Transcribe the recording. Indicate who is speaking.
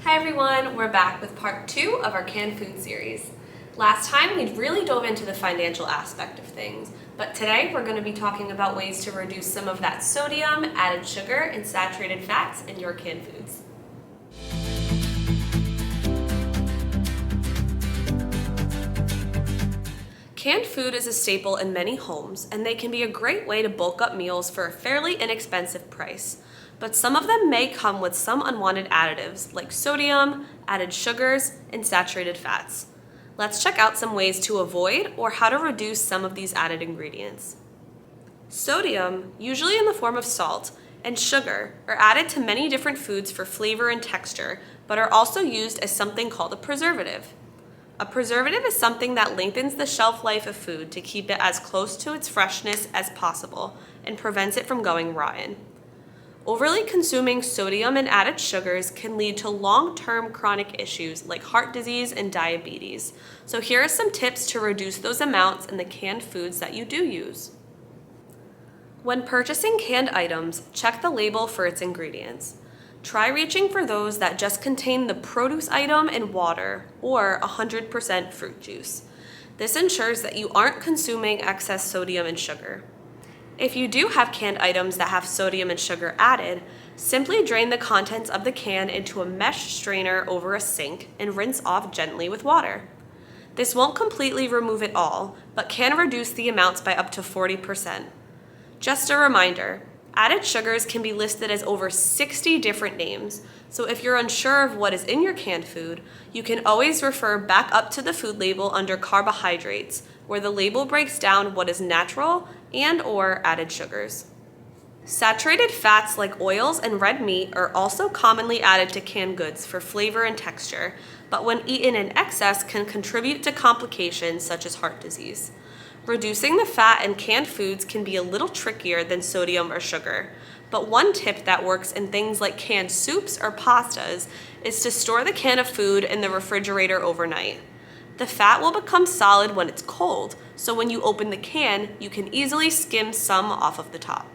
Speaker 1: Hi everyone, we're back with part 2 of our canned food series. Last time we really dove into the financial aspect of things, but today we're going to be talking about ways to reduce some of that sodium, added sugar, and saturated fats in your canned foods. Canned food is a staple in many homes, and they can be a great way to bulk up meals for a fairly inexpensive price. But some of them may come with some unwanted additives like sodium, added sugars, and saturated fats. Let's check out some ways to avoid or how to reduce some of these added ingredients. Sodium, usually in the form of salt, and sugar are added to many different foods for flavor and texture, but are also used as something called a preservative. A preservative is something that lengthens the shelf life of food to keep it as close to its freshness as possible and prevents it from going rotten. Overly consuming sodium and added sugars can lead to long-term chronic issues like heart disease and diabetes. So here are some tips to reduce those amounts in the canned foods that you do use. When purchasing canned items, check the label for its ingredients. Try reaching for those that just contain the produce item and water or 100% fruit juice. This ensures that you aren't consuming excess sodium and sugar. If you do have canned items that have sodium and sugar added, simply drain the contents of the can into a mesh strainer over a sink and rinse off gently with water. This won't completely remove it all, but can reduce the amounts by up to 40%. Just a reminder, added sugars can be listed as over 60 different names, so if you're unsure of what is in your canned food, you can always refer back up to the food label under carbohydrates, where the label breaks down what is natural and/or added sugars. Saturated fats like oils and red meat are also commonly added to canned goods for flavor and texture, but when eaten in excess can contribute to complications such as heart disease. Reducing the fat in canned foods can be a little trickier than sodium or sugar, but one tip that works in things like canned soups or pastas is to store the can of food in the refrigerator overnight. The fat will become solid when it's cold, so when you open the can, you can easily skim some off of the top.